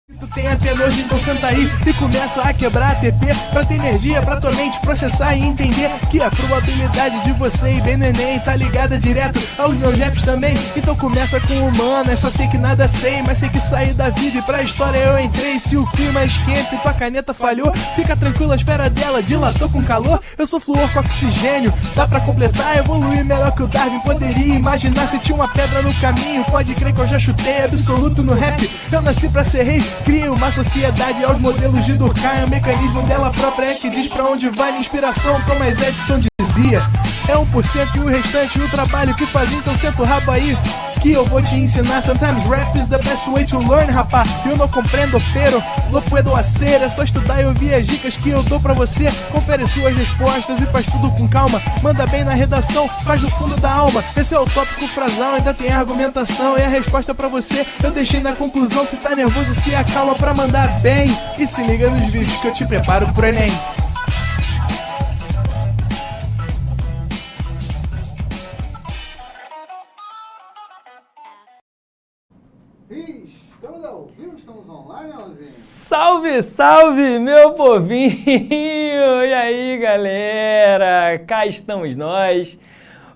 Tu tem até nojo, então senta aí e começa a quebrar ATP pra ter energia pra tua mente processar e entender que a probabilidade de você ir bem no Enem tá ligada direto aos meus raps também. Então começa com humanas, só sei que nada sei, mas sei que saí da vida e pra história eu entrei. Se o clima esquenta e tua caneta falhou, fica tranquilo, a esfera dela dilatou com calor. Eu sou flúor com oxigênio, dá pra completar, evoluir melhor que o Darwin poderia imaginar. Se tinha uma pedra no caminho, pode crer que eu já chutei absoluto no rap. Eu nasci pra ser rei, cria uma sociedade aos modelos de Durkheim. O mecanismo dela própria é que diz pra onde vai minha inspiração. Thomas Edison dizia: é 1% e o restante o trabalho que faz. Então senta o rabo aí que eu vou te ensinar. Sometimes rap is the best way to learn, rapá. Eu não compreendo, pero não puedo hacer. É só estudar e ouvir as dicas que eu dou pra você. Confere suas respostas e faz tudo com calma. Manda bem na redação, faz do fundo da alma. Esse é o tópico frasal, ainda tem argumentação. E a resposta pra você eu deixei na conclusão. Se tá nervoso, se acalma pra mandar bem. E se liga nos vídeos que eu te preparo pro Enem. Estamos ao vivo, estamos online, Alazinho? Salve, salve, meu povinho! E aí, galera? Cá estamos nós.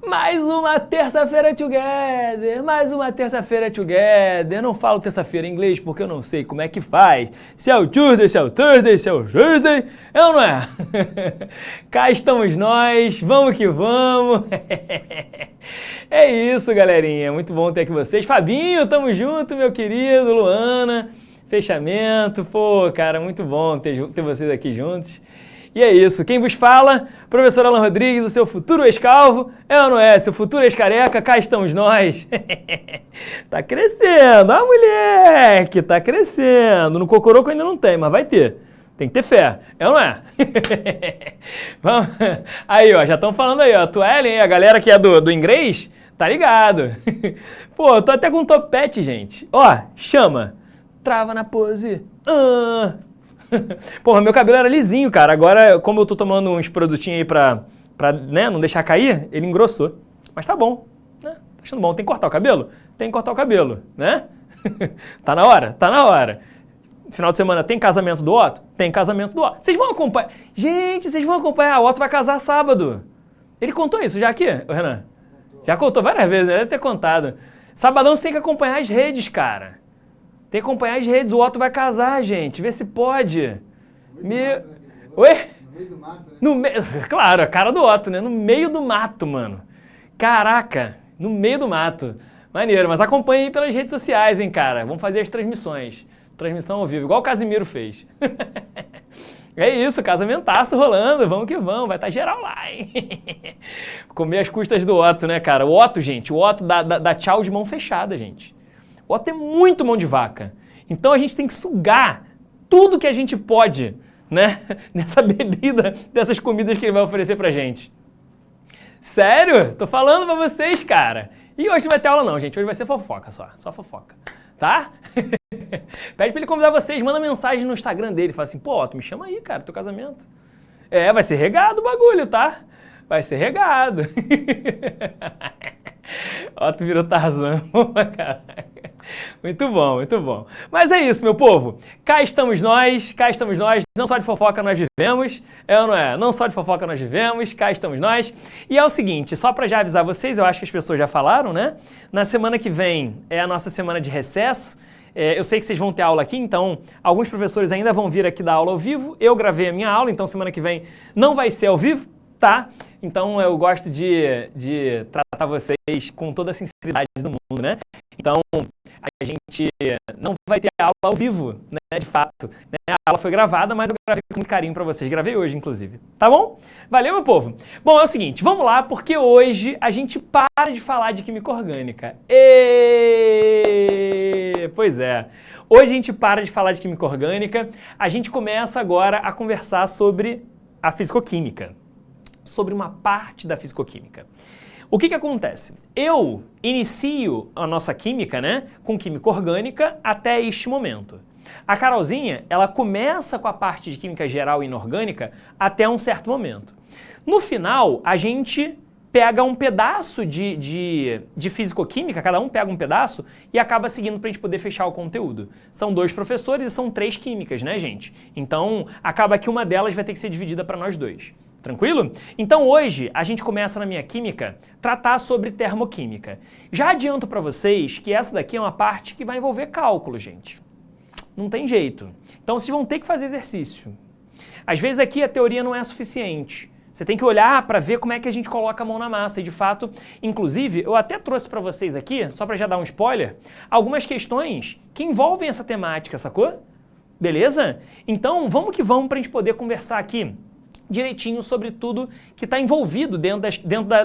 Mais uma terça-feira together, mais uma terça-feira together. Eu não falo terça-feira em inglês porque eu não sei como é que faz. Se é o Tuesday, se é o Thursday, se é o Thursday, é ou não é? Cá estamos nós, vamos que vamos. É isso, galerinha, muito bom ter aqui vocês. Fabinho, tamo junto, meu querido, Luana, fechamento. Pô, cara, muito bom ter vocês aqui juntos. E é isso, quem vos fala, professor Alan Rodrigues, o seu futuro ex-calvo, é ou não é? Seu futuro ex-careca, cá estamos nós. Tá crescendo, ah, moleque, tá crescendo. No Cocoroco ainda não tem, mas vai ter. Tem que ter fé, é ou não é? Vamos. Aí, ó, já estão falando aí, ó, Tuellen, a galera que é do inglês, tá ligado. Pô, eu tô até com um topete, gente. Ó, chama, trava na pose. Porra, meu cabelo era lisinho, cara. Agora, como eu tô tomando uns produtinhos aí pra né, não deixar cair, ele engrossou. Mas tá bom, né? Tá achando bom. Tem que cortar o cabelo? Tem que cortar o cabelo, né? Tá na hora? Tá na hora. Final de semana tem casamento do Otto? Tem casamento do Otto. Vocês vão acompanhar? Gente, vocês vão acompanhar. O Otto vai casar sábado. Ele contou isso já aqui, o Renan? Já contou várias vezes, né? Deve ter contado. Sabadão você tem que acompanhar as redes, cara. Tem que acompanhar as redes, o Otto vai casar, gente. Vê se pode. Oi? No meio do mato, né? Claro, a cara do Otto, né? No meio do mato, mano. Caraca, no meio do mato. Maneiro, mas acompanhe aí pelas redes sociais, hein, cara. Vamos fazer as transmissões. Transmissão ao vivo, igual o Casimiro fez. É isso, casamentaço rolando, vamos que vamos, vai estar geral lá, hein? Comer as custas do Otto, né, cara? O Otto, gente, o Otto dá tchau de mão fechada, gente. O Otto é muito mão de vaca. Então a gente tem que sugar tudo que a gente pode, né? Nessa bebida, dessas comidas que ele vai oferecer pra gente. Sério? Tô falando pra vocês, cara. E hoje não vai ter aula não, gente. Hoje vai ser fofoca só fofoca. Tá? Pede pra ele convidar vocês, manda mensagem no Instagram dele. Fala assim, pô, Otto, me chama aí, cara, teu casamento. É, vai ser regado o bagulho, tá? Vai ser regado. Otto virou Tarzan. Muito bom, muito bom. Mas é isso, meu povo. Cá estamos nós. Não só de fofoca nós vivemos, é ou não é? Não só de fofoca nós vivemos, cá estamos nós. E é o seguinte, só pra já avisar vocês, eu acho que as pessoas já falaram, né? Na semana que vem é a nossa semana de recesso. Eu sei que vocês vão ter aula aqui, então alguns professores ainda vão vir aqui dar aula ao vivo. Eu gravei a minha aula, então semana que vem não vai ser ao vivo, tá? Então eu gosto de tratar vocês com toda a sinceridade do mundo, né? Então a gente não vai ter aula ao vivo, né, de fato. Né? A aula foi gravada, mas eu gravei com muito carinho para vocês. Gravei hoje, inclusive. Tá bom? Valeu, meu povo? Bom, é o seguinte, vamos lá, porque hoje a gente para de falar de química orgânica. Pois é. Hoje a gente para de falar de química orgânica. A gente começa agora a conversar sobre a fisicoquímica. Sobre uma parte da fisicoquímica. O que acontece? Eu inicio a nossa química, né, com química orgânica até este momento. A Carolzinha, ela começa com a parte de química geral e inorgânica até um certo momento. No final, a gente pega um pedaço de fisicoquímica, cada um pega um pedaço e acaba seguindo para a gente poder fechar o conteúdo. São 2 professores e são 3 químicas, né, gente? Então, acaba que uma delas vai ter que ser dividida para nós 2. Tranquilo? Então hoje a gente começa na minha química tratar sobre termoquímica. Já adianto para vocês que essa daqui é uma parte que vai envolver cálculo, gente. Não tem jeito. Então vocês vão ter que fazer exercício. Às vezes aqui a teoria não é suficiente. Você tem que olhar para ver como é que a gente coloca a mão na massa. E de fato, inclusive, eu até trouxe para vocês aqui, só para já dar um spoiler, algumas questões que envolvem essa temática, sacou? Beleza? Então vamos que vamos para a gente poder conversar aqui direitinho sobre tudo que está envolvido dentro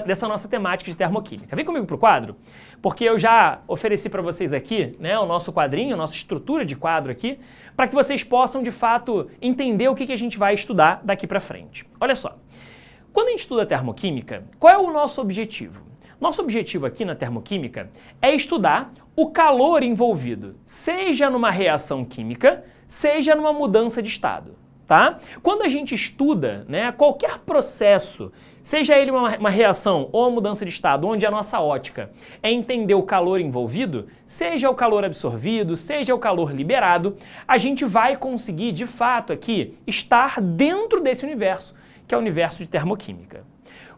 dessa nossa temática de termoquímica. Vem comigo para o quadro, porque eu já ofereci para vocês aqui, né, o nosso quadrinho, a nossa estrutura de quadro aqui, para que vocês possam, de fato, entender o que a gente vai estudar daqui para frente. Olha só, quando a gente estuda termoquímica, qual é o nosso objetivo? Nosso objetivo aqui na termoquímica é estudar o calor envolvido, seja numa reação química, seja numa mudança de estado. Tá? Quando a gente estuda, né, qualquer processo, seja ele uma reação ou uma mudança de estado, onde a nossa ótica é entender o calor envolvido, seja o calor absorvido, seja o calor liberado, a gente vai conseguir, de fato, aqui, estar dentro desse universo, que é o universo de termoquímica.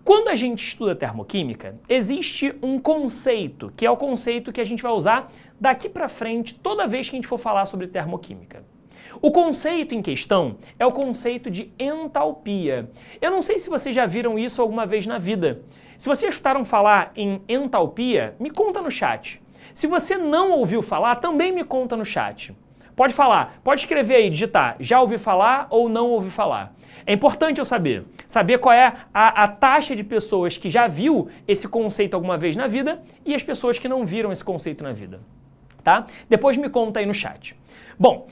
Quando a gente estuda termoquímica, existe um conceito, que é o conceito que a gente vai usar daqui para frente, toda vez que a gente for falar sobre termoquímica. O conceito em questão é o conceito de entalpia. Eu não sei se vocês já viram isso alguma vez na vida. Se vocês escutaram falar em entalpia, me conta no chat. Se você não ouviu falar, também me conta no chat. Pode falar, pode escrever aí, digitar, já ouvi falar ou não ouvi falar. É importante eu saber qual é a taxa de pessoas que já viu esse conceito alguma vez na vida e as pessoas que não viram esse conceito na vida. Tá? Depois me conta aí no chat. Bom,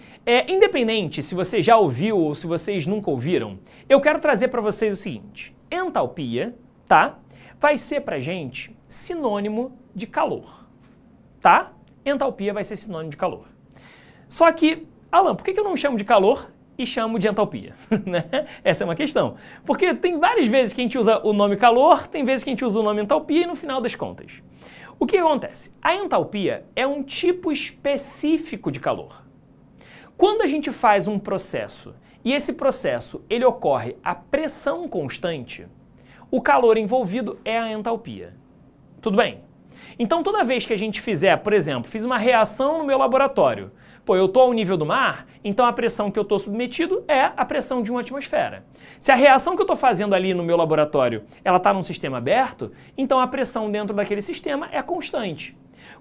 independente se você já ouviu ou se vocês nunca ouviram, eu quero trazer para vocês o seguinte: entalpia, tá? Vai ser pra gente sinônimo de calor, tá? Entalpia vai ser sinônimo de calor. Só que, Alan, por que eu não chamo de calor e chamo de entalpia? Né? Essa é uma questão. Porque tem várias vezes que a gente usa o nome calor, tem vezes que a gente usa o nome entalpia e no final das contas. O que acontece? A entalpia é um tipo específico de calor. Quando a gente faz um processo e esse processo ele ocorre a pressão constante, o calor envolvido é a entalpia. Tudo bem? Então toda vez que a gente fizer, por exemplo, fiz uma reação no meu laboratório, pô, eu estou ao nível do mar, então a pressão que eu estou submetido é a pressão de uma atmosfera. Se a reação que eu estou fazendo ali no meu laboratório, ela está num sistema aberto, então a pressão dentro daquele sistema é constante.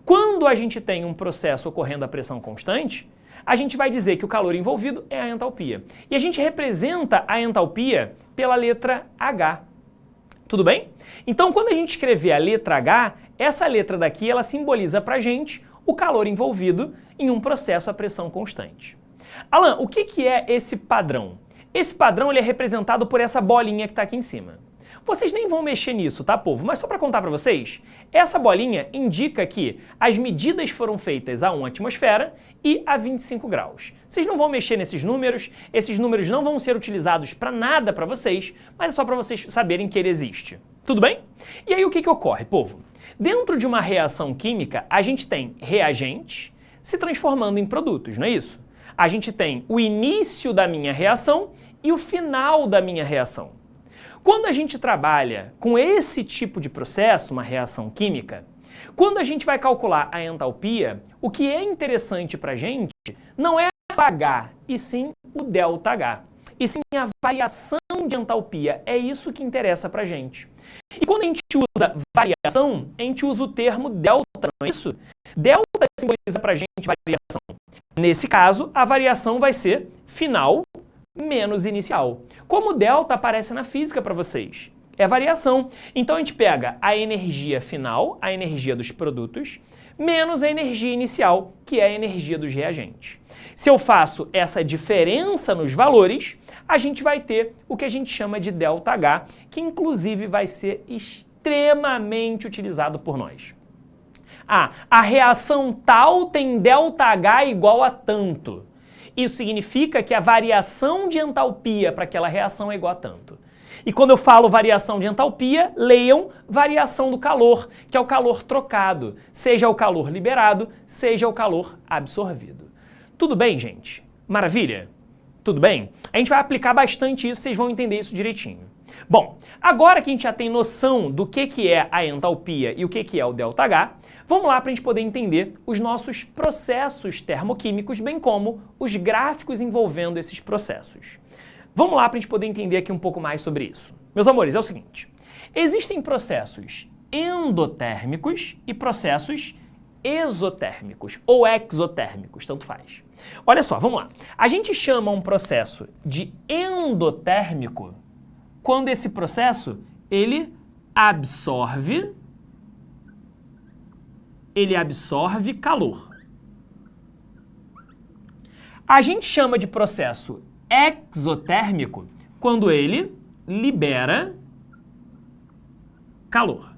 Quando a gente tem um processo ocorrendo a pressão constante, a gente vai dizer que o calor envolvido é a entalpia. E a gente representa a entalpia pela letra H. Tudo bem? Então, quando a gente escrever a letra H, essa letra daqui, ela simboliza pra gente o calor envolvido em um processo a pressão constante. Alan, o que é esse padrão? Esse padrão ele é representado por essa bolinha que está aqui em cima. Vocês nem vão mexer nisso, tá, povo? Mas só para contar para vocês, essa bolinha indica que as medidas foram feitas a 1 atmosfera e a 25 graus. Vocês não vão mexer nesses números, esses números não vão ser utilizados para nada para vocês, mas é só para vocês saberem que ele existe. Tudo bem? E aí o que ocorre, povo? Dentro de uma reação química, a gente tem reagentes se transformando em produtos, não é isso? A gente tem o início da minha reação e o final da minha reação. Quando a gente trabalha com esse tipo de processo, uma reação química, quando a gente vai calcular a entalpia, o que é interessante para a gente não é o H, e sim o ΔH. E sim a variação de entalpia. É isso que interessa para a gente. E quando a gente usa variação, a gente usa o termo delta, não é isso? Delta simboliza para a gente variação. Nesse caso, a variação vai ser final menos inicial. Como delta aparece na física para vocês? É variação. Então a gente pega a energia final, a energia dos produtos, menos a energia inicial, que é a energia dos reagentes. Se eu faço essa diferença nos valores, a gente vai ter o que a gente chama de ΔH, que inclusive vai ser extremamente utilizado por nós. A reação tal tem ΔH igual a tanto. Isso significa que a variação de entalpia para aquela reação é igual a tanto. E quando eu falo variação de entalpia, leiam variação do calor, que é o calor trocado, seja o calor liberado, seja o calor absorvido. Tudo bem, gente? Maravilha? Tudo bem? A gente vai aplicar bastante isso, vocês vão entender isso direitinho. Bom, agora que a gente já tem noção do que é a entalpia e o que é o ΔH, vamos lá para a gente poder entender os nossos processos termoquímicos, bem como os gráficos envolvendo esses processos. Vamos lá para a gente poder entender aqui um pouco mais sobre isso. Meus amores, é o seguinte, existem processos endotérmicos e processos exotérmicos ou exotérmicos, tanto faz. Olha só, vamos lá. A gente chama um processo de endotérmico quando esse processo, ele absorve calor. A gente chama de processo exotérmico quando ele libera calor.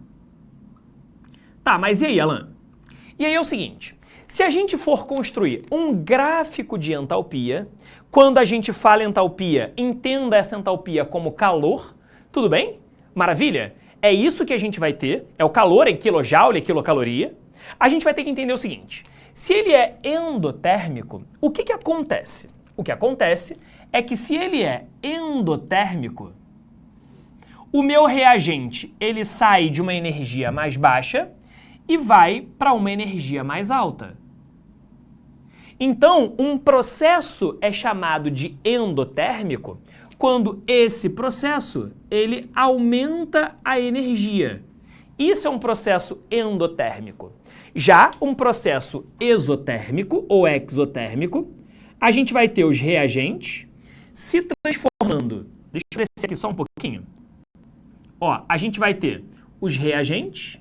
Tá, mas e aí, Alan? E aí é o seguinte, se a gente for construir um gráfico de entalpia, quando a gente fala entalpia, entenda essa entalpia como calor, tudo bem? Maravilha? É isso que a gente vai ter, é o calor em quilojoule, quilocaloria. A gente vai ter que entender o seguinte, se ele é endotérmico, o que acontece? O que acontece é que se ele é endotérmico, o meu reagente ele sai de uma energia mais baixa e vai para uma energia mais alta. Então, um processo é chamado de endotérmico quando esse processo ele aumenta a energia. Isso é um processo endotérmico. Já um processo exotérmico ou exotérmico, a gente vai ter os reagentes se transformando. Deixa eu descer aqui só um pouquinho. Ó, a gente vai ter os reagentes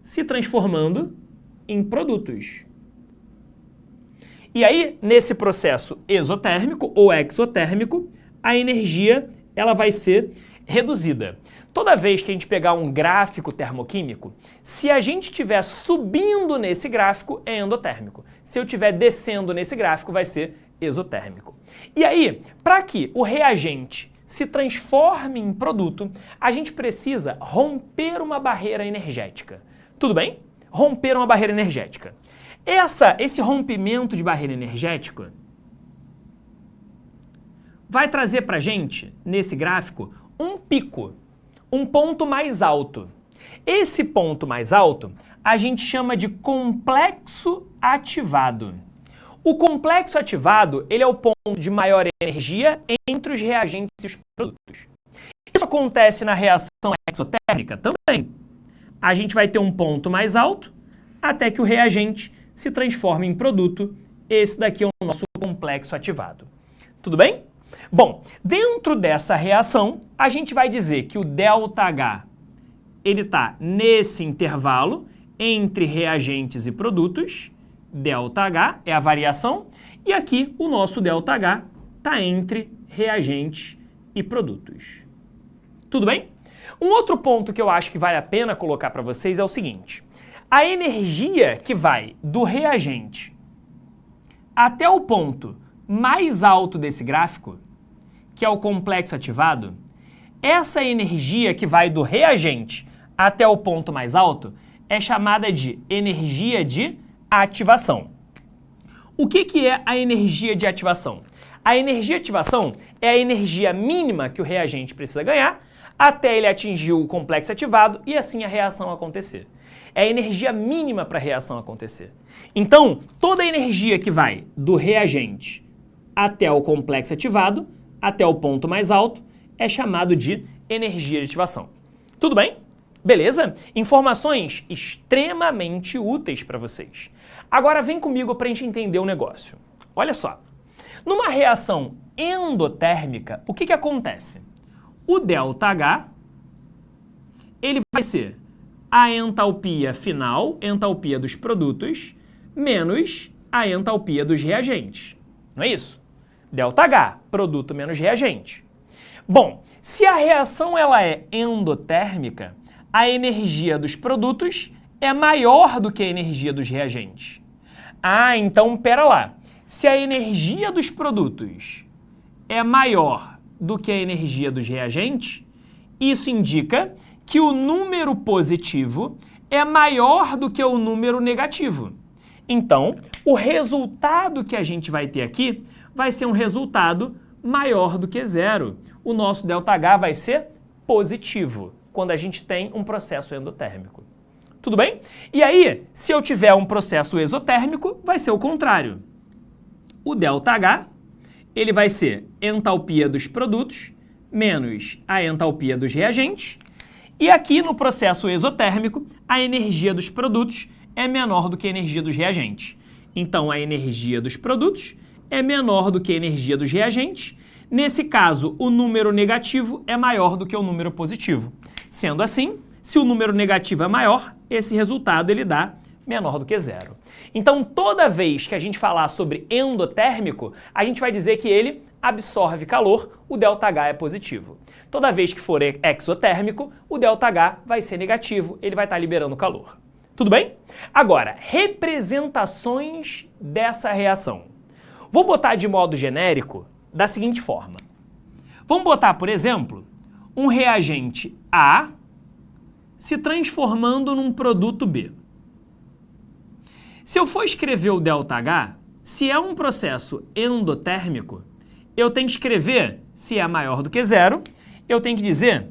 se transformando em produtos. E aí, nesse processo exotérmico ou exotérmico, a energia ela vai ser reduzida. Toda vez que a gente pegar um gráfico termoquímico, se a gente estiver subindo nesse gráfico, é endotérmico. Se eu estiver descendo nesse gráfico, vai ser exotérmico. E aí, para que o reagente se transforme em produto, a gente precisa romper uma barreira energética. Tudo bem? Romper uma barreira energética. Esse rompimento de barreira energética vai trazer para a gente, nesse gráfico, um pico, um ponto mais alto. Esse ponto mais alto a gente chama de complexo ativado. O complexo ativado ele é o ponto de maior energia entre os reagentes e os produtos. Isso acontece na reação exotérmica também. A gente vai ter um ponto mais alto até que o reagente se transforme em produto. Esse daqui é o nosso complexo ativado. Tudo bem? Bom, dentro dessa reação, a gente vai dizer que o ΔH ele está nesse intervalo entre reagentes e produtos. ΔH é a variação. E aqui o nosso ΔH está entre reagentes e produtos. Tudo bem? Um outro ponto que eu acho que vale a pena colocar para vocês é o seguinte. A energia que vai do reagente até o ponto mais alto desse gráfico, que é o complexo ativado, essa energia que vai do reagente até o ponto mais alto é chamada de energia de ativação. O que é a energia de ativação? A energia de ativação é a energia mínima que o reagente precisa ganhar até ele atingir o complexo ativado e assim a reação acontecer. É a energia mínima para a reação acontecer. Então, toda a energia que vai do reagente até o complexo ativado, até o ponto mais alto, é chamado de energia de ativação. Tudo bem? Beleza? Informações extremamente úteis para vocês. Agora vem comigo para a gente entender o negócio. Olha só. Numa reação endotérmica, o que acontece? O ΔH, ele vai ser a entalpia final, entalpia dos produtos, menos a entalpia dos reagentes. Não é isso? ΔH, produto menos reagente. Bom, se a reação ela é endotérmica, a energia dos produtos é maior do que a energia dos reagentes. Ah, então pera lá. Se a energia dos produtos é maior do que a energia dos reagentes, isso indica que o número positivo é maior do que o número negativo. Então, o resultado que a gente vai ter aqui vai ser um resultado maior do que zero. O nosso ΔH vai ser positivo, quando a gente tem um processo endotérmico. Tudo bem? E aí, se eu tiver um processo exotérmico, vai ser o contrário. O ΔH, ele vai ser entalpia dos produtos menos a entalpia dos reagentes. E aqui no processo exotérmico, a energia dos produtos é menor do que a energia dos reagentes. Então, a energia dos produtos é menor do que a energia dos reagentes. Nesse caso, o número negativo é maior do que o número positivo. Sendo assim, se o número negativo é maior, esse resultado ele dá menor do que zero. Então, toda vez que a gente falar sobre endotérmico, a gente vai dizer que ele absorve calor, o ΔH é positivo. Toda vez que for exotérmico, o ΔH vai ser negativo, ele vai estar liberando calor. Tudo bem? Agora, representações dessa reação. Vou botar de modo genérico da seguinte forma. Vamos botar, por exemplo, um reagente A se transformando num produto B. Se eu for escrever o ΔH, se é um processo endotérmico, eu tenho que escrever, se é maior do que zero, eu tenho que dizer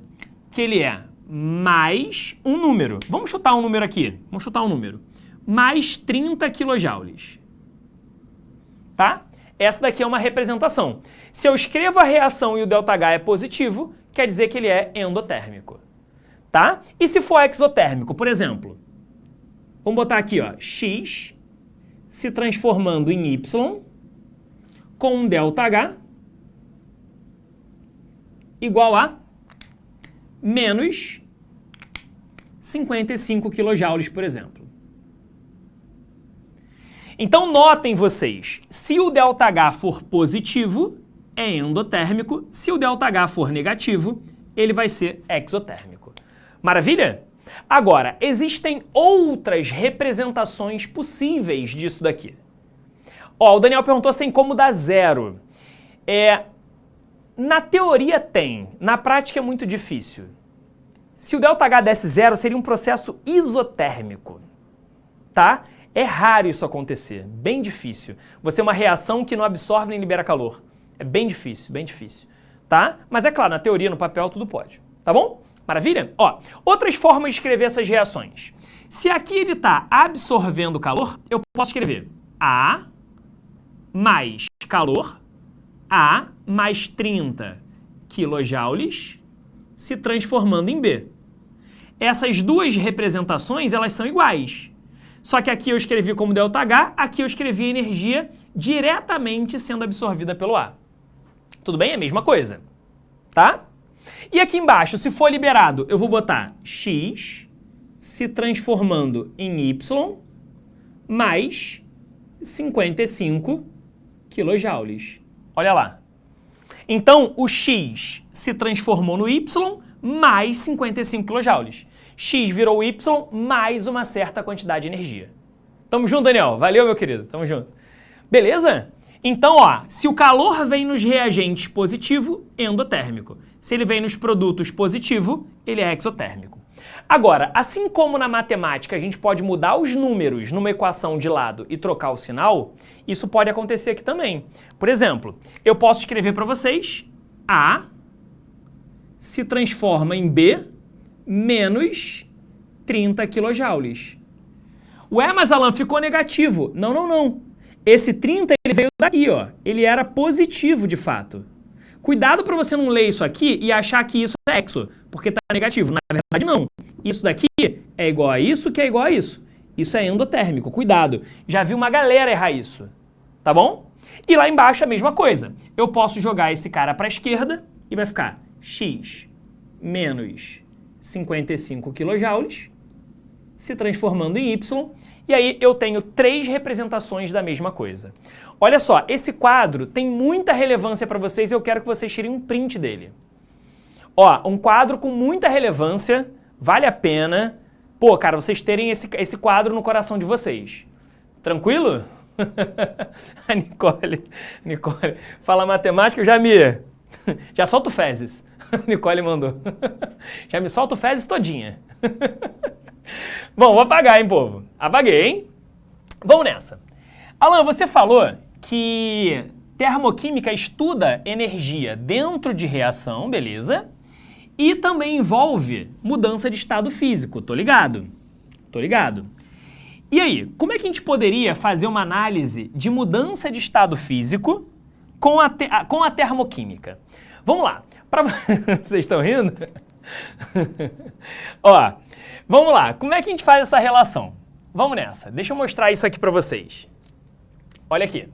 que ele é mais um número. Vamos chutar um número aqui. Vamos chutar um número. Mais 30 kJ. Tá? Essa daqui é uma representação. Se eu escrevo a reação e o ΔH é positivo, quer dizer que ele é endotérmico. Tá? E se for exotérmico, por exemplo, vamos botar aqui, ó, X se transformando em Y com um ΔH igual a menos 55 kJ, por exemplo. Então, notem vocês, se o ΔH for positivo, é endotérmico, se o ΔH for negativo, ele vai ser exotérmico. Maravilha? Agora, existem outras representações possíveis disso daqui. Ó, o Daniel perguntou se tem como dar zero. Na teoria tem, na prática é muito difícil. Se o ΔH desse zero, seria um processo isotérmico, tá? É raro isso acontecer, bem difícil. Você tem uma reação que não absorve nem libera calor. É bem difícil, tá? Mas é claro, na teoria, no papel, tudo pode, tá bom? Maravilha? Ó, outras formas de escrever essas reações. Se aqui ele está absorvendo calor, eu posso escrever A mais calor, A mais 30 kJ se transformando em B. Essas duas representações, elas são iguais. Só que aqui eu escrevi como ΔH, aqui eu escrevi a energia diretamente sendo absorvida pelo A. Tudo bem? É a mesma coisa, tá? E aqui embaixo, se for liberado, eu vou botar X se transformando em Y mais 55 kJ. Olha lá. Então, o X se transformou no Y mais 55 kJ. X virou Y mais uma certa quantidade de energia. Tamo junto, Daniel. Valeu, meu querido. Tamo junto. Beleza? Então, ó, se o calor vem nos reagentes positivo, endotérmico. Se ele vem nos produtos positivo, ele é exotérmico. Agora, assim como na matemática a gente pode mudar os números numa equação de lado e trocar o sinal, isso pode acontecer aqui também. Por exemplo, eu posso escrever para vocês A se transforma em B menos 30 kJ. Ué, mas Alan, ficou negativo. Não. Esse 30 ele veio daqui, ó. Ele era positivo de fato. Cuidado para você não ler isso aqui e achar que isso é exo, porque está negativo. Na verdade, não. Isso daqui é igual a isso, que é igual a isso. Isso é endotérmico. Cuidado. Já vi uma galera errar isso. Tá bom? E lá embaixo a mesma coisa. Eu posso jogar esse cara para a esquerda e vai ficar X menos 55 kJ se transformando em Y. E aí eu tenho três representações da mesma coisa. Olha só, esse quadro tem muita relevância para vocês e eu quero que vocês tirem um print dele. Ó, um quadro com muita relevância, vale a pena, pô, cara, vocês terem esse quadro no coração de vocês. Tranquilo? A Nicole, fala matemática, Jamir. Já solta o fezes. Nicole mandou. Já me solta o fezes todinha. Bom, vou apagar, hein, povo? Apaguei, hein? Vamos nessa. Alan, você falou que termoquímica estuda energia dentro de reação, beleza? E também envolve mudança de estado físico, tô ligado? Tô ligado. E aí, como é que a gente poderia fazer uma análise de mudança de estado físico com a termoquímica? Vamos lá. Vocês estão rindo? Ó, vamos lá. Como é que a gente faz essa relação? Vamos nessa. Deixa eu mostrar isso aqui para vocês. Olha aqui.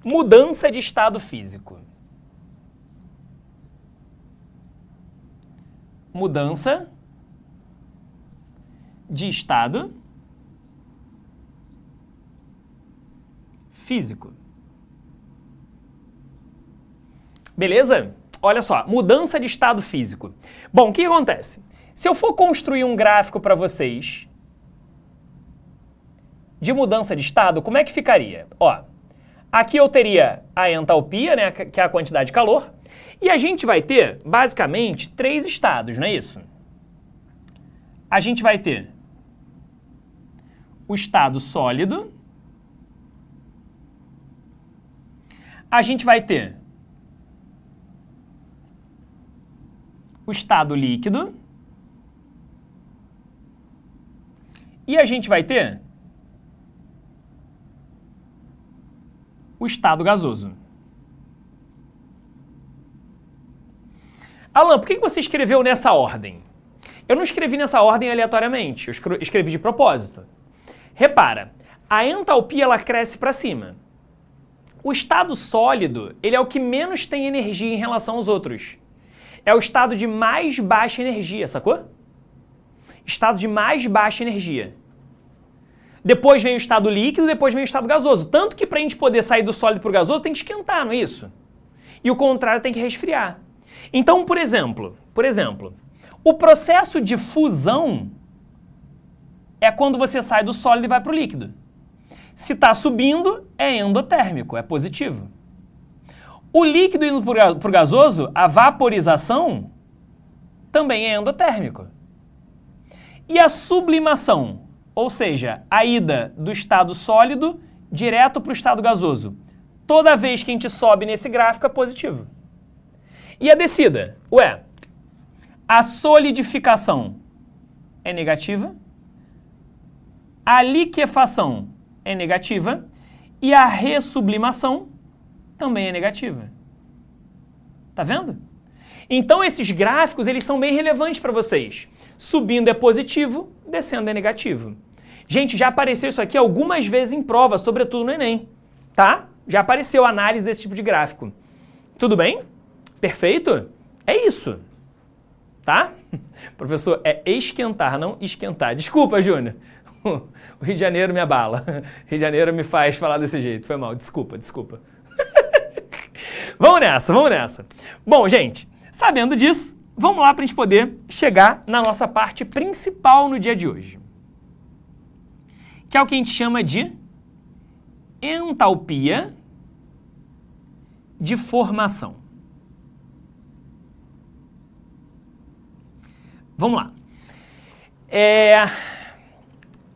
Mudança de estado físico. Mudança de estado físico. Beleza? Olha só, mudança de estado físico. Bom, o que acontece? Se eu for construir um gráfico para vocês de mudança de estado, como é que ficaria? Ó, aqui eu teria a entalpia, né, que é a quantidade de calor, e a gente vai ter, basicamente, 3 estados, não é isso? A gente vai ter o estado sólido, a gente vai ter o estado líquido e a gente vai ter o estado gasoso. Alan, por que você escreveu nessa ordem? Eu não escrevi nessa ordem aleatoriamente, eu escrevi de propósito. Repara, a entalpia ela cresce para cima. O estado sólido, ele é o que menos tem energia em relação aos outros. É o estado de mais baixa energia, sacou? Estado de mais baixa energia. Depois vem o estado líquido, depois vem o estado gasoso. Tanto que para a gente poder sair do sólido para o gasoso tem que esquentar, não é isso? E o contrário tem que resfriar. Então, por exemplo, o processo de fusão é quando você sai do sólido e vai para o líquido. Se está subindo, é endotérmico, é positivo. O líquido indo para o gasoso, a vaporização, também é endotérmico. E a sublimação, ou seja, a ida do estado sólido direto para o estado gasoso. Toda vez que a gente sobe nesse gráfico é positivo. E a descida? Ué, a solidificação é negativa, a liquefação é negativa e a ressublimação também é negativa. Tá vendo? Então esses gráficos eles são bem relevantes para vocês. Subindo é positivo, descendo é negativo. Gente, já apareceu isso aqui algumas vezes em prova, sobretudo no Enem, tá? Já apareceu análise desse tipo de gráfico. Tudo bem? Perfeito? É isso. Tá? Professor, é esquentar, não esquentar. Desculpa, Júnior. O Rio de Janeiro me abala. O Rio de Janeiro me faz falar desse jeito. Foi mal. Desculpa. Vamos nessa. Bom, gente, sabendo disso, vamos lá para a gente poder chegar na nossa parte principal no dia de hoje. Que é o que a gente chama de entalpia de formação. Vamos lá.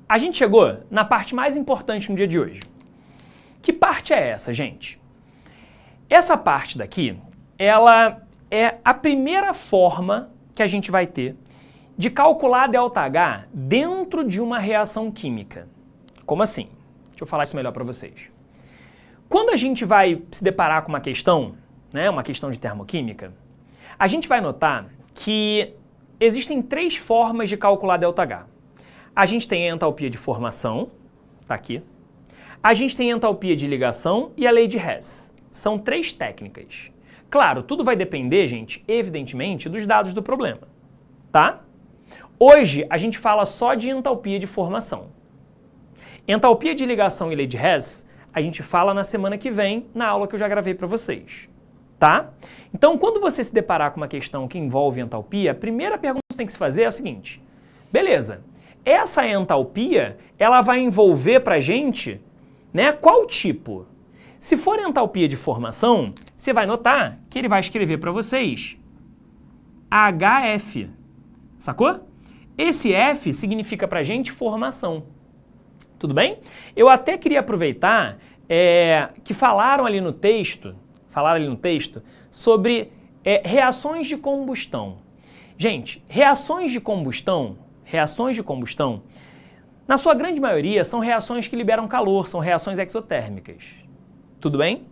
A gente chegou na parte mais importante no dia de hoje. Que parte é essa, gente? Essa parte daqui, ela é a primeira forma que a gente vai ter de calcular ΔH dentro de uma reação química. Como assim? Deixa eu falar isso melhor para vocês. Quando a gente vai se deparar com uma questão, né, uma questão de termoquímica, a gente vai notar que existem 3 formas de calcular ΔH. A gente tem a entalpia de formação, tá aqui. A gente tem a entalpia de ligação e a lei de Hess. São 3 técnicas. Claro, tudo vai depender, gente, evidentemente, dos dados do problema, tá? Hoje, a gente fala só de entalpia de formação. Entalpia de ligação e lei de Hess, a gente fala na semana que vem, na aula que eu já gravei para vocês, tá? Então, quando você se deparar com uma questão que envolve entalpia, a primeira pergunta que você tem que se fazer é a seguinte: beleza, essa entalpia, ela vai envolver pra gente, né, qual tipo? Se for entalpia de formação, você vai notar que ele vai escrever para vocês HF, sacou? Esse F significa para a gente formação. Tudo bem? Eu até queria aproveitar que falaram ali no texto sobre reações de combustão. Gente, reações de combustão, na sua grande maioria, são reações que liberam calor, são reações exotérmicas. Tudo bem?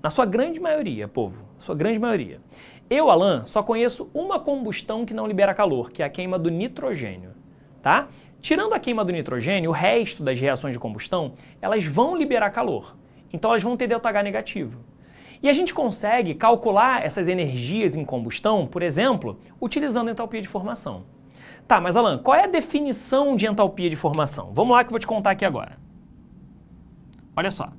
Na sua grande maioria, povo, sua grande maioria. Eu, Alan, só conheço uma combustão que não libera calor, que é a queima do nitrogênio, tá? Tirando a queima do nitrogênio, o resto das reações de combustão, elas vão liberar calor. Então, elas vão ter ΔH negativo. E a gente consegue calcular essas energias em combustão, por exemplo, utilizando entalpia de formação. Tá, mas Alan, qual é a definição de entalpia de formação? Vamos lá que eu vou te contar aqui agora. Olha só.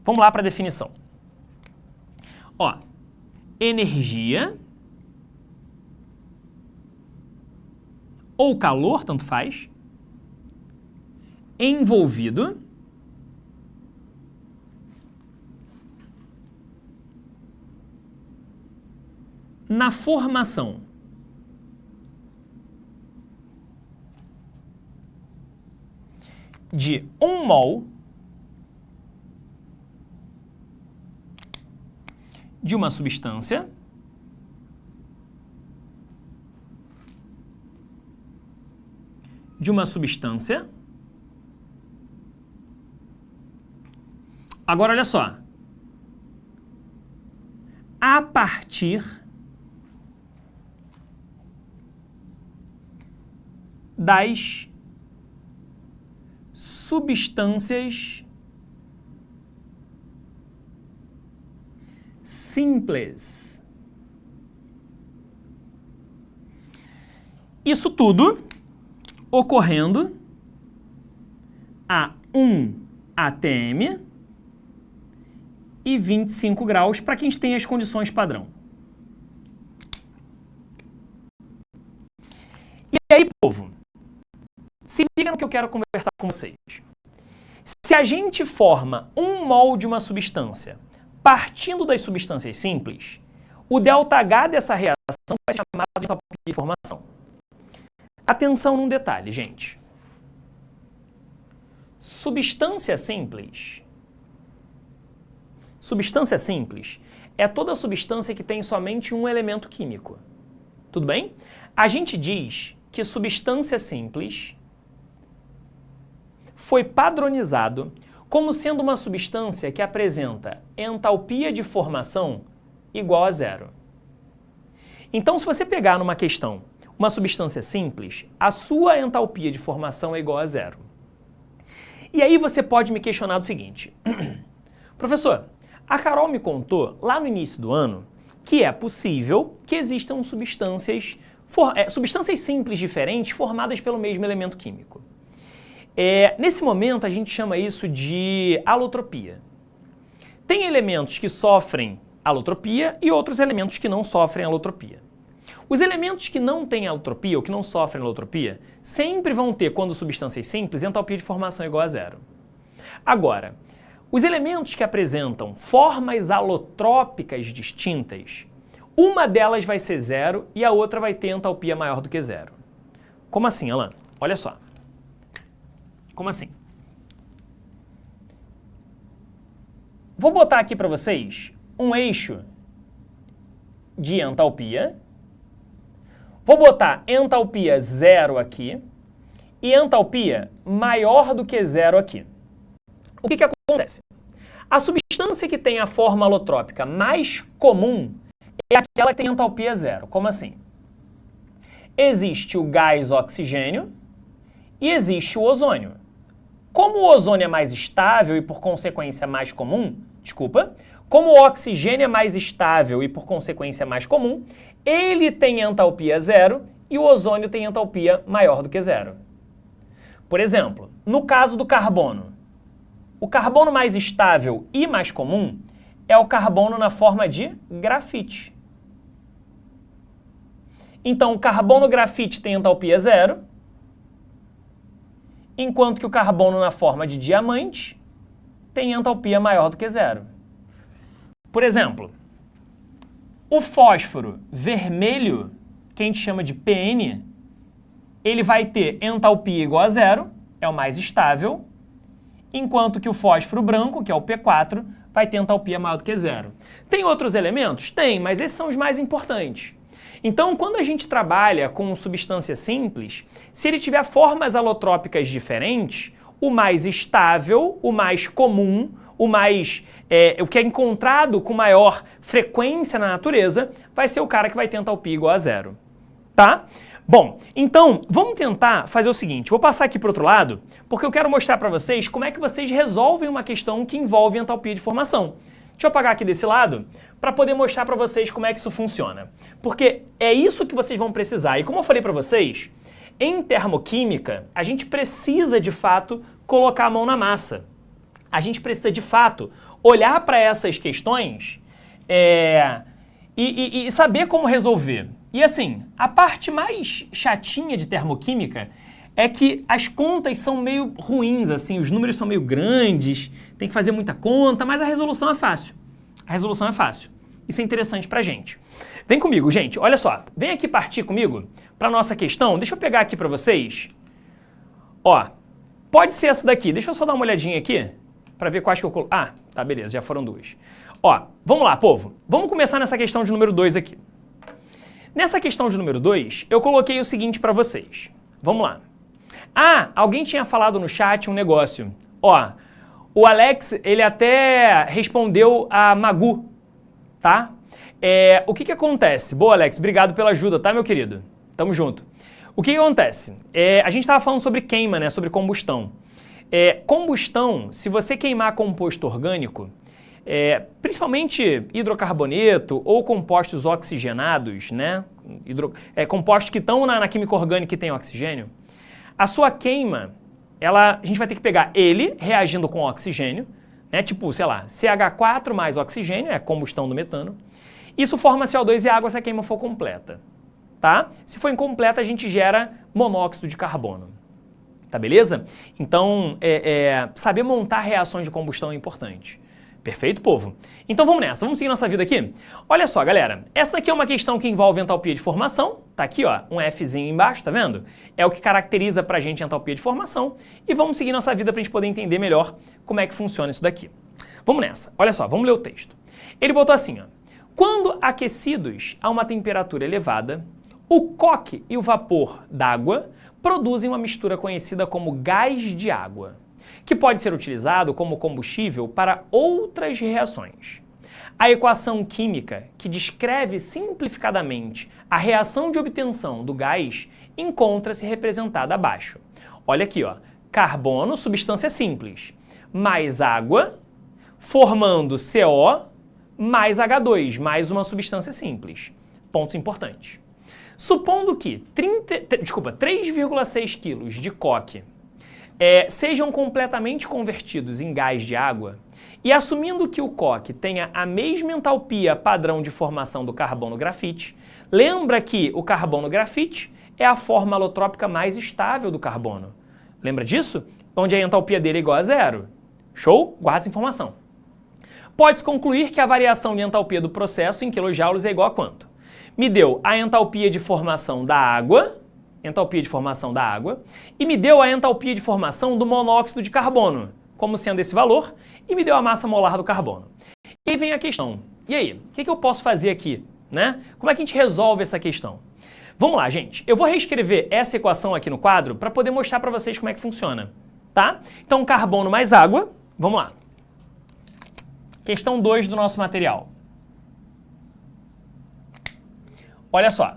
Vamos lá para a definição. Ó, energia ou calor, tanto faz, envolvido na formação de 1 mol de uma substância Agora, olha só. A partir das substâncias simples. Isso tudo ocorrendo a 1 atm e 25 graus para quem tem as condições padrão. E aí, povo, se liga no que eu quero conversar com vocês. Se a gente forma 1 mol de uma substância partindo das substâncias simples, o ΔH dessa reação vai ser chamado de entalpia de formação. Atenção num detalhe, gente. Substância simples é toda substância que tem somente um elemento químico. Tudo bem? A gente diz que substância simples foi padronizado como sendo uma substância que apresenta entalpia de formação igual a 0. Então, se você pegar numa questão uma substância simples, a sua entalpia de formação é igual a 0. E aí você pode me questionar do seguinte: professor, a Carol me contou lá no início do ano que é possível que existam substâncias simples diferentes formadas pelo mesmo elemento químico. Nesse momento, a gente chama isso de alotropia. Tem elementos que sofrem alotropia e outros elementos que não sofrem alotropia. Os elementos que não têm alotropia ou que não sofrem alotropia sempre vão ter, quando substâncias simples, entalpia de formação igual a 0. Agora, os elementos que apresentam formas alotrópicas distintas, uma delas vai ser 0 e a outra vai ter entalpia maior do que 0. Como assim, Alan? Olha só. Como assim? Vou botar aqui para vocês um eixo de entalpia. Vou botar entalpia 0 aqui e entalpia maior do que 0 aqui. O que acontece? A substância que tem a forma alotrópica mais comum é aquela que tem entalpia 0. Como assim? Existe o gás oxigênio e existe o ozônio. Como o ozônio é mais estável e, por consequência, mais comum, como o oxigênio é mais estável e, por consequência, mais comum, ele tem entalpia 0 e o ozônio tem entalpia maior do que 0. Por exemplo, no caso do carbono, o carbono mais estável e mais comum é o carbono na forma de grafite. Então, o carbono grafite tem entalpia 0, enquanto que o carbono na forma de diamante tem entalpia maior do que zero. Por exemplo, o fósforo vermelho, que a gente chama de PN, ele vai ter entalpia igual a zero, é o mais estável, enquanto que o fósforo branco, que é o P4, vai ter entalpia maior do que zero. Tem outros elementos? Tem, mas esses são os mais importantes. Então, quando a gente trabalha com substância simples, se ele tiver formas alotrópicas diferentes, o mais estável, o mais comum, o que é encontrado com maior frequência na natureza, vai ser o cara que vai ter entalpia igual a zero. Tá? Bom, então, vamos tentar fazer o seguinte, vou passar aqui para o outro lado, porque eu quero mostrar para vocês como é que vocês resolvem uma questão que envolve entalpia de formação. Deixa eu apagar aqui desse lado, para poder mostrar para vocês como é que isso funciona. Porque é isso que vocês vão precisar. E como eu falei para vocês, em termoquímica, a gente precisa, de fato, colocar a mão na massa. A gente precisa, de fato, olhar para essas questões e saber como resolver. E assim, a parte mais chatinha de termoquímica é que as contas são meio ruins, assim, os números são meio grandes, tem que fazer muita conta, mas a resolução é fácil. A resolução é fácil. Isso é interessante pra gente. Vem comigo, gente, olha só, vem aqui partir comigo pra nossa questão, deixa eu pegar aqui pra vocês. Ó, pode ser essa daqui, deixa eu só dar uma olhadinha aqui, pra ver quais que eu coloquei. Ah, tá, beleza, já foram duas. Ó, vamos lá, povo, vamos começar nessa questão de número 2 aqui. Nessa questão de número 2, eu coloquei o seguinte pra vocês. Vamos lá. Ah, alguém tinha falado no chat um negócio. Ó, o Alex, ele até respondeu a Magu, tá? O que acontece? Boa, Alex, obrigado pela ajuda, tá, meu querido? Tamo junto. O que acontece? A gente tava falando sobre queima, né? Sobre combustão. Combustão, se você queimar composto orgânico, principalmente hidrocarboneto ou compostos oxigenados, né? Compostos que estão na química orgânica que tem oxigênio, a sua queima, a gente vai ter que pegar ele reagindo com oxigênio, né? Tipo, sei lá, CH4 mais oxigênio, é a combustão do metano. Isso forma CO2 e água se a queima for completa, tá? Se for incompleta, a gente gera monóxido de carbono, tá beleza? Então, saber montar reações de combustão é importante. Perfeito, povo? Então vamos nessa, vamos seguir nossa vida aqui? Olha só, galera, essa aqui é uma questão que envolve entalpia de formação, tá aqui, ó, um Fzinho embaixo, tá vendo? É o que caracteriza pra gente a entalpia de formação e vamos seguir nossa vida pra gente poder entender melhor como é que funciona isso daqui. Vamos nessa, olha só, vamos ler o texto. Ele botou assim, ó, quando aquecidos a uma temperatura elevada, o coque e o vapor d'água produzem uma mistura conhecida como gás de água, que pode ser utilizado como combustível para outras reações. A equação química, que descreve simplificadamente a reação de obtenção do gás, encontra-se representada abaixo. Olha aqui, ó, carbono, substância simples, mais água, formando CO, mais H2, mais uma substância simples. Pontos importantes. Supondo que 3,6 kg de coque sejam completamente convertidos em gás de água, e assumindo que o coque tenha a mesma entalpia padrão de formação do carbono grafite, lembra que o carbono grafite é a forma alotrópica mais estável do carbono. Lembra disso? Onde a entalpia dele é igual a zero. Show? Guarda essa informação. Pode-se concluir que a variação de entalpia do processo em quilojoules é igual a quanto? Me deu a entalpia de formação da água, e me deu a entalpia de formação do monóxido de carbono, como sendo esse valor, e me deu a massa molar do carbono. E aí vem a questão, e aí, o que eu posso fazer aqui, né? Como é que a gente resolve essa questão? Vamos lá, gente, eu vou reescrever essa equação aqui no quadro para poder mostrar para vocês como é que funciona, tá? Então, carbono mais água, vamos lá. Questão 2 do nosso material. Olha só.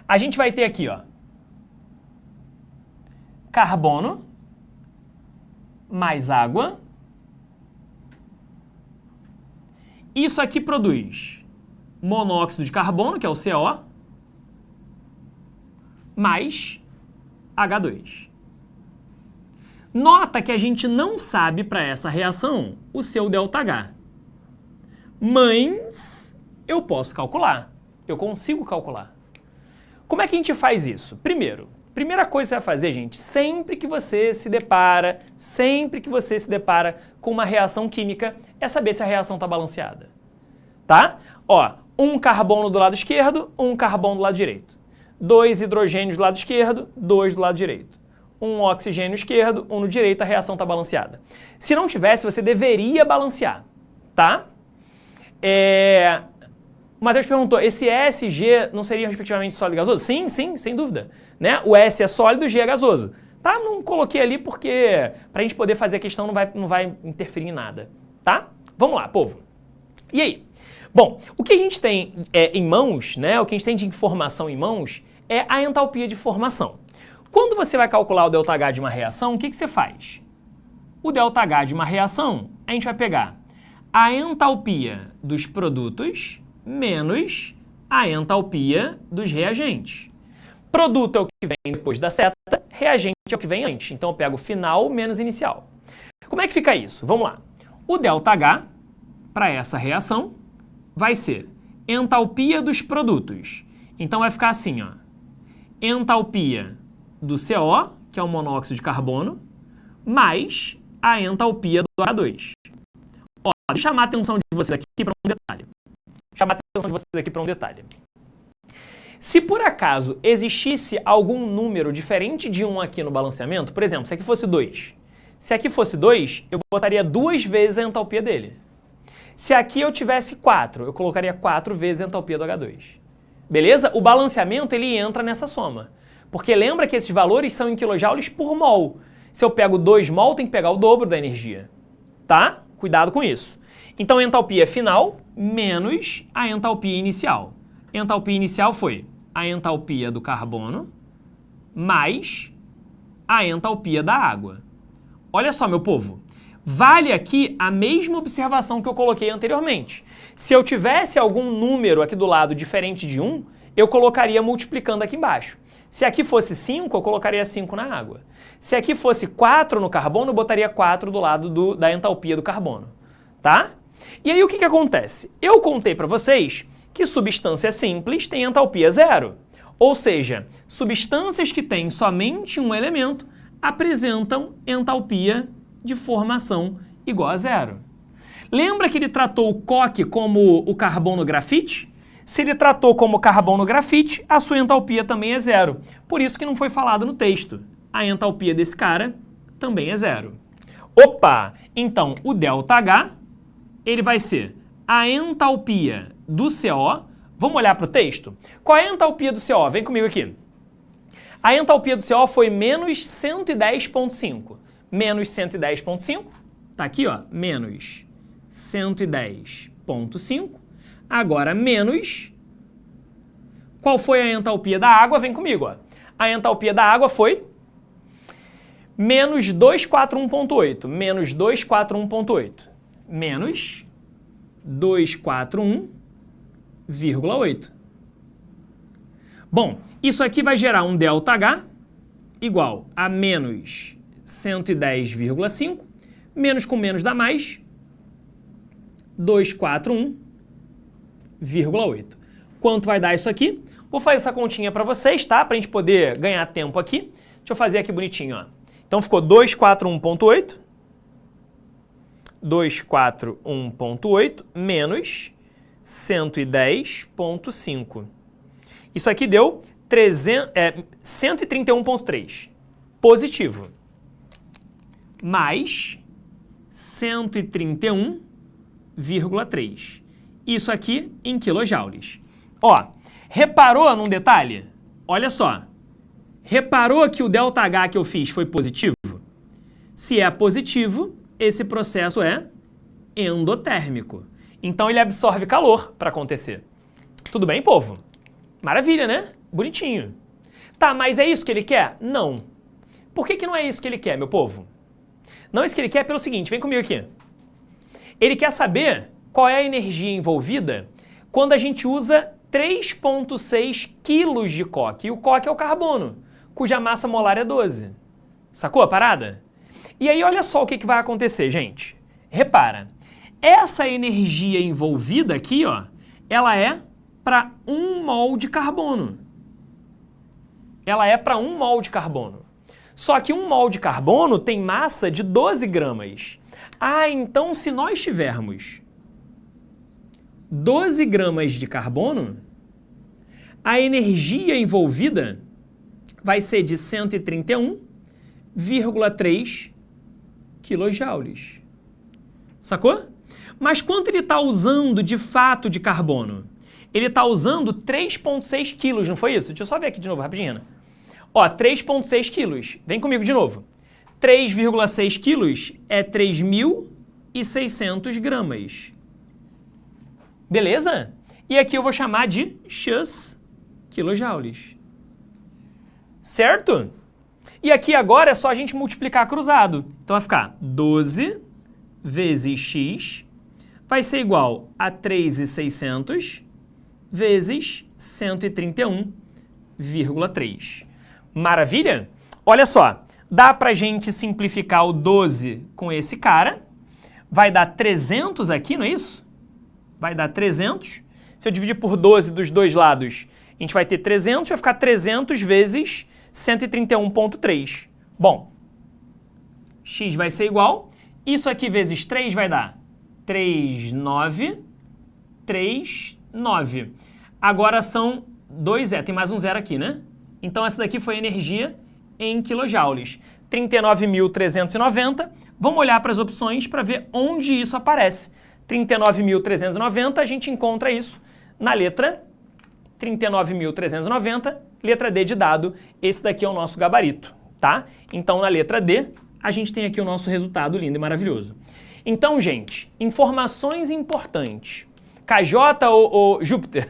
A gente vai ter aqui, ó, carbono mais água. Isso aqui produz monóxido de carbono, que é o CO, mais H2. Nota que a gente não sabe para essa reação o seu ΔH. Mas eu posso calcular. Eu consigo calcular. Como é que a gente faz isso? Primeiro, Primeira coisa que você vai fazer, gente, sempre que você se depara com uma reação química, é saber se a reação está balanceada. Tá? Ó, um carbono do lado esquerdo, um carbono do lado direito. 2 hidrogênios do lado esquerdo, 2 do lado direito. Um oxigênio esquerdo, um no direito, a reação está balanceada. Se não tivesse, você deveria balancear, tá? O Matheus perguntou, esse S e G não seriam respectivamente sólido e gasoso? Sim, sim, sem dúvida. Né? O S é sólido e o G é gasoso. Tá? Não coloquei ali porque pra gente poder fazer a questão não vai interferir em nada. Tá? Vamos lá, povo. E aí? Bom, o que a gente tem em mãos, né? O que a gente tem de informação em mãos é a entalpia de formação. Quando você vai calcular o ΔH de uma reação, o que você faz? O ΔH de uma reação, a gente vai pegar a entalpia dos produtos menos a entalpia dos reagentes. Produto é o que vem depois da seta, reagente é o que vem antes. Então eu pego final menos inicial. Como é que fica isso? Vamos lá. O ΔH, para essa reação, vai ser entalpia dos produtos. Então vai ficar assim, ó. Entalpia do CO, que é o monóxido de carbono, mais a entalpia do H2. Ó, deixa eu chamar a atenção de vocês aqui para um detalhe. Se por acaso existisse algum número diferente de 1 aqui no balanceamento, por exemplo, se aqui fosse 2. Se aqui fosse 2, eu botaria 2 vezes a entalpia dele. Se aqui eu tivesse 4, eu colocaria 4 vezes a entalpia do H2. Beleza? O balanceamento, ele entra nessa soma. Porque lembra que esses valores são em quilojoules por mol. Se eu pego 2 mol, tem que pegar o dobro da energia. Tá? Cuidado com isso. Então, a entalpia final menos a entalpia inicial. A entalpia inicial foi a entalpia do carbono mais a entalpia da água. Olha só, meu povo. Vale aqui a mesma observação que eu coloquei anteriormente. Se eu tivesse algum número aqui do lado diferente de 1, eu colocaria multiplicando aqui embaixo. Se aqui fosse 5, eu colocaria 5 na água. Se aqui fosse 4 no carbono, eu botaria 4 do lado da entalpia do carbono. Tá? E aí o que acontece? Eu contei para vocês que substância simples tem entalpia zero. Ou seja, substâncias que têm somente um elemento apresentam entalpia de formação igual a zero. Lembra que ele tratou o coque como o carbono grafite? Se ele tratou como carbono grafite, a sua entalpia também é zero. Por isso que não foi falado no texto. A entalpia desse cara também é zero. Opa! Então, o ΔH, ele vai ser a entalpia do CO. Vamos olhar para o texto? Qual é a entalpia do CO? Vem comigo aqui. A entalpia do CO foi menos 110,5. Menos 110,5, tá aqui, ó, menos 110,5. Agora, menos... Qual foi a entalpia da água? Vem comigo, ó. A entalpia da água foi menos 241,8. Menos 241,8. Menos 241,8. Bom, isso aqui vai gerar um ΔH igual a menos 110,5, menos com menos dá mais, 241,8. Quanto vai dar isso aqui? Vou fazer essa continha para vocês, tá? Para a gente poder ganhar tempo aqui. Deixa eu fazer aqui bonitinho, ó. Então ficou 241,8. 241,8 menos 110,5. Isso aqui deu 131,3. Positivo. Mais 131,3. Isso aqui em quilojoules. Ó, reparou num detalhe? Olha só. Reparou que o ΔH que eu fiz foi positivo? Se é positivo, esse processo é endotérmico. Então ele absorve calor para acontecer. Tudo bem, povo? Maravilha, né? Bonitinho. Tá, mas é isso que ele quer? Não. Por que não é isso que ele quer, meu povo? Não é isso que ele quer pelo seguinte, vem comigo aqui. Ele quer saber qual é a energia envolvida quando a gente usa 3,6 quilos de coque. E o coque é o carbono, cuja massa molar é 12. Sacou a parada? E aí olha só o que vai acontecer, gente. Repara, essa energia envolvida aqui, ó, ela é para 1 mol de carbono. ela é para 1 mol de carbono. Só que 1 mol de carbono tem massa de 12 gramas. Ah, então se nós tivermos 12 gramas de carbono, a energia envolvida vai ser de 131,3 quilojoules. Sacou? Mas quanto ele está usando de fato de carbono? Ele está usando 3,6 quilos, não foi isso? Deixa eu só ver aqui de novo, rapidinho. Ó, 3,6 quilos. Vem comigo de novo. 3,6 quilos é 3.600 gramas. Beleza? E aqui eu vou chamar de x quilojoules. Certo? E aqui agora é só a gente multiplicar cruzado. Então vai ficar 12 vezes x vai ser igual a 3.600 vezes 131,3. Maravilha? Olha só, dá pra gente simplificar o 12 com esse cara. Vai dar 300 aqui, não é isso? Vai dar 300. Se eu dividir por 12 dos dois lados, a gente vai ter 300, vai ficar 300 vezes 131,3. Bom, x vai ser igual, isso aqui vezes 3 vai dar 3,939. Agora são 2 zero, tem mais um zero aqui, né? Então essa daqui foi a energia em quilojoules. 39.390. Vamos olhar para as opções para ver onde isso aparece. 39.390, a gente encontra isso na letra 39.390, letra D de dado. Esse daqui é o nosso gabarito, tá? Então, na letra D, a gente tem aqui o nosso resultado lindo e maravilhoso. Então, gente, informações importantes. KJ ou Júpiter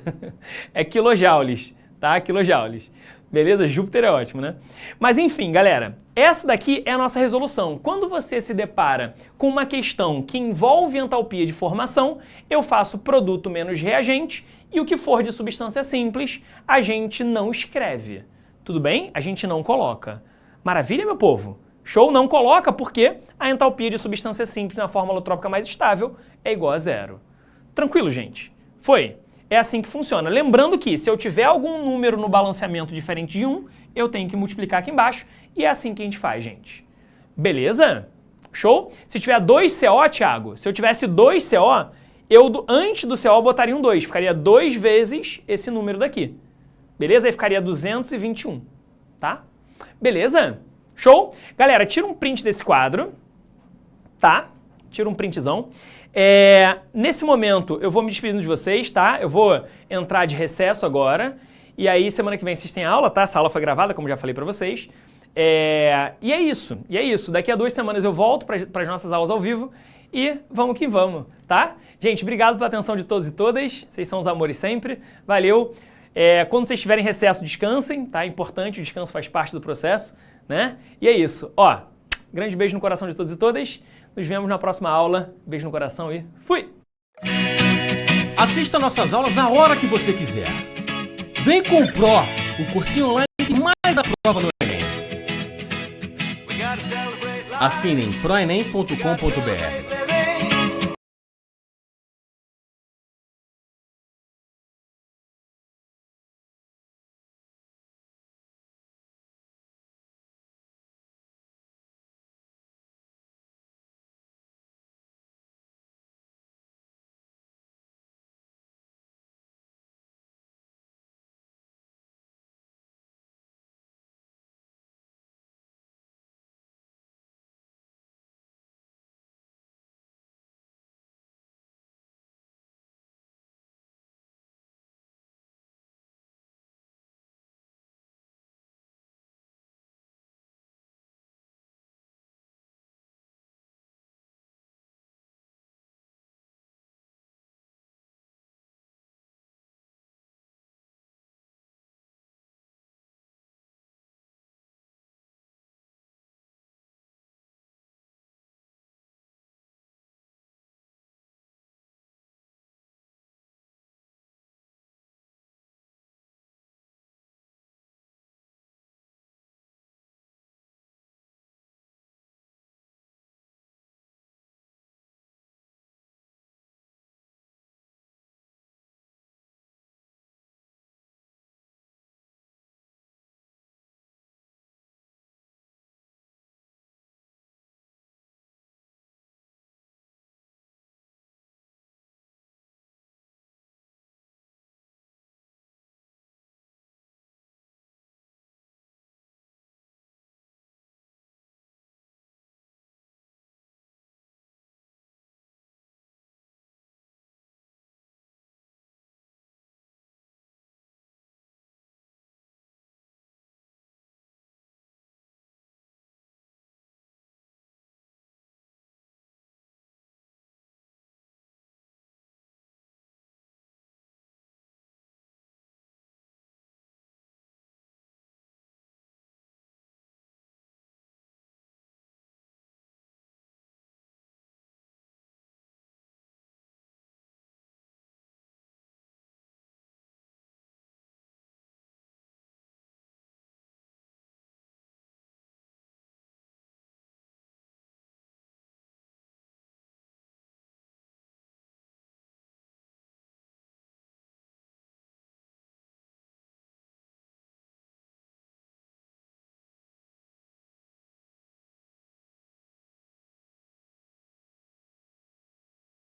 é quilojoules, tá? Quilojoules. Beleza? Júpiter é ótimo, né? Mas enfim, galera, essa daqui é a nossa resolução. Quando você se depara com uma questão que envolve entalpia de formação, eu faço produto menos reagente e o que for de substância simples, a gente não escreve. Tudo bem? A gente não coloca. Maravilha, meu povo? Show? Não coloca porque a entalpia de substância simples na fórmula alotrópica mais estável é igual a zero. Tranquilo, gente? Foi? É assim que funciona. Lembrando que se eu tiver algum número no balanceamento diferente de 1, eu tenho que multiplicar aqui embaixo e é assim que a gente faz, gente. Beleza? Show? Se tiver 2CO, Thiago, se eu tivesse 2CO, eu antes do CO botaria um 2, ficaria 2 vezes esse número daqui. Beleza? Aí ficaria 221, tá? Beleza? Show? Galera, tira um print desse quadro, tá? Tira um printzão. Nesse momento, eu vou me despedindo de vocês, tá? Eu vou entrar de recesso agora. E aí, semana que vem vocês têm aula, tá? Essa aula foi gravada, como já falei pra vocês. E é isso. Daqui a 2 semanas eu volto para as nossas aulas ao vivo. E vamos que vamos, tá? Gente, obrigado pela atenção de todos e todas. Vocês são os amores sempre. Valeu. Quando vocês tiverem recesso, descansem, tá? É importante, o descanso faz parte do processo, né? E é isso. Ó, grande beijo no coração de todos e todas. Nos vemos na próxima aula. Beijo no coração e fui! Assista nossas aulas a hora que você quiser. Vem com o Pro, o cursinho online que mais aprova no Enem. Assinem proenem.com.br.